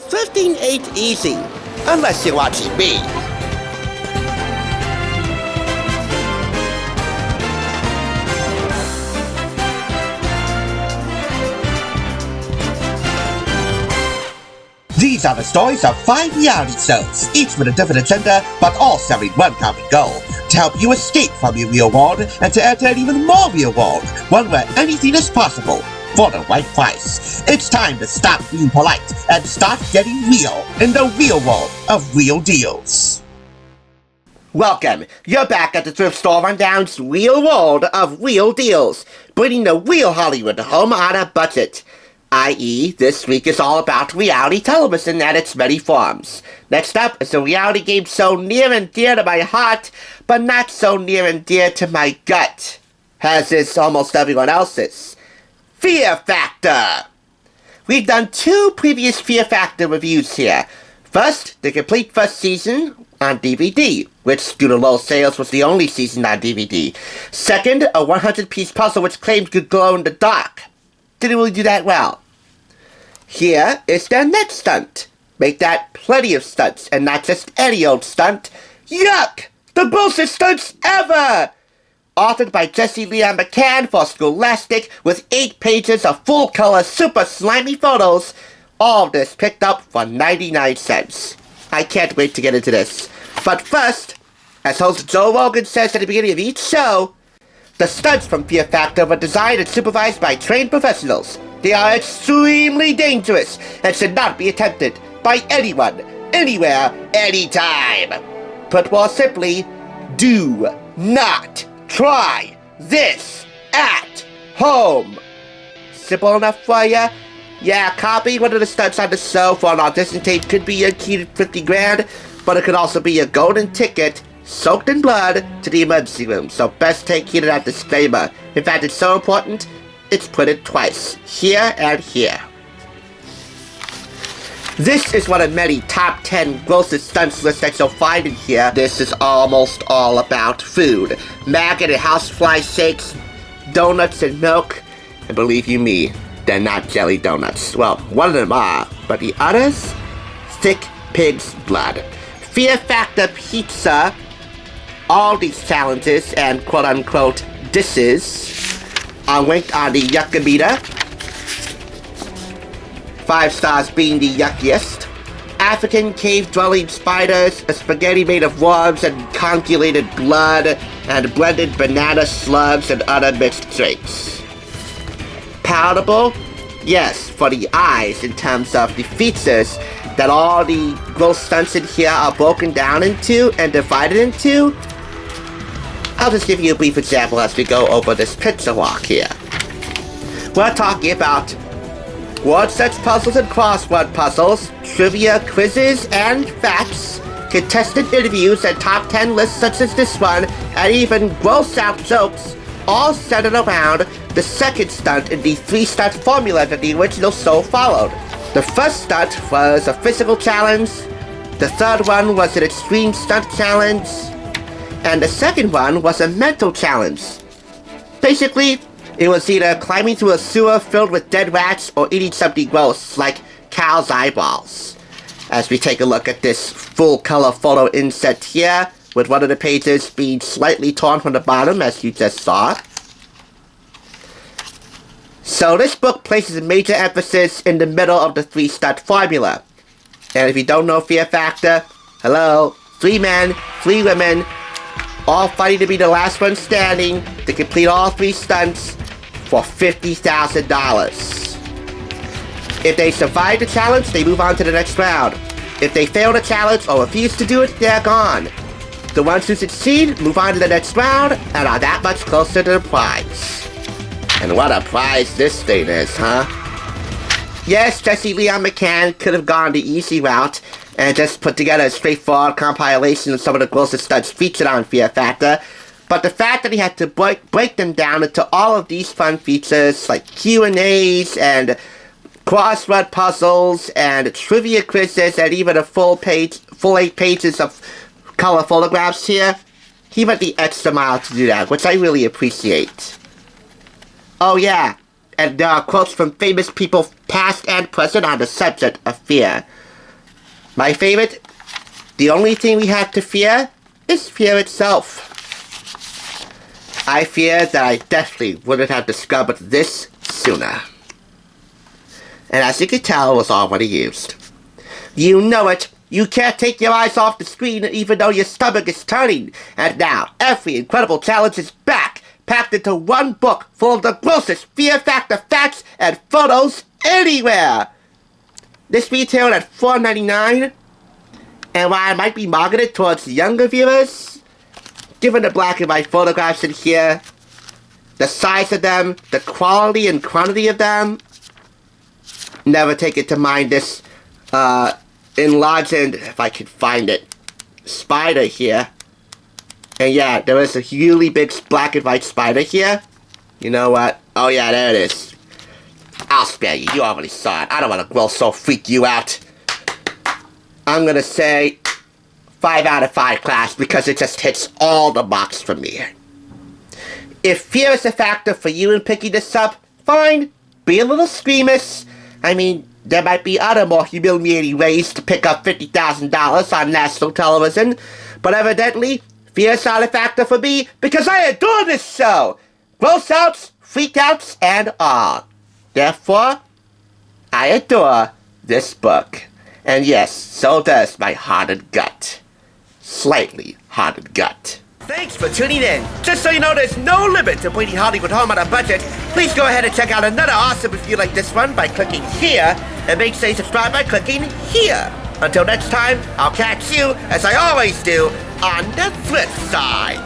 Thrifting ain't easy, unless you're watching me. These are the stories of 5 reality shows, each with a different agenda, but all serving one common goal: to help you escape from your real world and to enter an even more real world, one where anything is possible for the right price. It's time to stop being polite and start getting real in the real world of real deals. Welcome. You're back at the Thrift Store Rundown's real world of real deals, bringing the real Hollywood home on a budget. I.e., this week is all about reality television and its many forms. Next up is a reality game so near and dear to my heart, but not so near and dear to my gut, as is almost everyone else's. Fear Factor! We've done 2 previous Fear Factor reviews here. First, the complete first season on DVD, which due to low sales was the only season on DVD. Second, a 100-piece puzzle which claimed to glow in the dark. Didn't really do that well. Here is their next stunt. Make that plenty of stunts, and not just any old stunt. Yuck! The grossest stunts ever! Authored by Jesse Leon McCann for Scholastic, with 8 pages of full-color super slimy photos. All of this picked up for 99 cents. I can't wait to get into this. But first, as host Joe Rogan says at the beginning of each show, the stunts from Fear Factor were designed and supervised by trained professionals. They are extremely dangerous and should not be attempted by anyone, anywhere, anytime. Put more simply, do not try this at home. Simple enough for ya? Yeah, copying one of the stunts on the show for an audition tape could be your key to 50 grand, but it could also be a golden ticket soaked in blood to the emergency room, so best take heed of that disclaimer. In fact, it's so important, it's printed twice, here and here. This is one of many top 10 grossest stunts lists that you'll find in here. This is almost all about food. Maggot and housefly shakes, donuts and milk, and believe you me, they're not jelly donuts. Well, one of them are, but the others? Thick pig's blood. Fear Factor Pizza. All these challenges and quote-unquote dishes are linked on the Yuckameter. 5 stars being the yuckiest. African cave-dwelling spiders, a spaghetti made of worms and coagulated blood, and blended banana slugs and other mixed drinks. Palatable? Yes, for the eyes in terms of the features that all the gross stunts in here are broken down into and divided into. I'll just give you a brief example as we go over this picture walk here. We're talking about word search puzzles and crossword puzzles, trivia quizzes and facts, contestant interviews and top 10 lists such as this one, and even gross out jokes, all centered around the second stunt in the 3-stunt formula that the original show followed. The first stunt was a physical challenge, the third one was an extreme stunt challenge, and the second one was a mental challenge. Basically, it was either climbing through a sewer filled with dead rats or eating something gross, like cow's eyeballs. As we take a look at this full-color photo inset here, with one of the pages being slightly torn from the bottom, as you just saw. So this book places a major emphasis in the middle of the 3-stunt formula. And if you don't know Fear Factor, hello, 3 men, 3 women, all fighting to be the last one standing to complete all 3 stunts for $50,000. If they survive the challenge, they move on to the next round. If they fail the challenge or refuse to do it, they're gone. The ones who succeed move on to the next round and are that much closer to the prize. And what a prize this thing is, huh? Yes, Jesse Leon McCann could have gone the easy route and just put together a straightforward compilation of some of the grossest stunts featured on Fear Factor, but the fact that he had to break them down into all of these fun features like Q&As and crossword puzzles and trivia quizzes and even a full 8 pages of color photographs here, he went the extra mile to do that, which I really appreciate. Oh yeah, and there are quotes from famous people past and present on the subject of fear. My favorite, the only thing we have to fear is fear itself. I fear that I definitely wouldn't have discovered this sooner. And as you can tell, it was already used. You know it. You can't take your eyes off the screen even though your stomach is turning. And now, every incredible challenge is back, packed into one book full of the grossest fear factor facts and photos anywhere. This retailed at $4.99. And while I might be marketed towards younger viewers, given the black and white photographs in here, the size of them, the quality and quantity of them, never take it to mind this enlarged, if I can find it, spider here. And yeah, there is a really big black and white spider here. You know what? Oh yeah, there it is. I'll spare you. You already saw it. I don't want to grow so freak you out. I'm gonna say 5 out of 5 class because it just hits all the marks for me. If fear is a factor for you in picking this up, fine. Be a little squeamish. I mean, there might be other more humiliating ways to pick up $50,000 on national television, but evidently, fear is not a factor for me because I adore this show! Gross outs, freak outs, and all. Therefore, I adore this book. And yes, so does my haunted gut. Slightly haunted gut. Thanks for tuning in. Just so you know, there's no limit to bringing Hollywood home on a budget. Please go ahead and check out another awesome review like this one by clicking here, and make sure you subscribe by clicking here. Until next time, I'll catch you, as I always do, on the thrift side.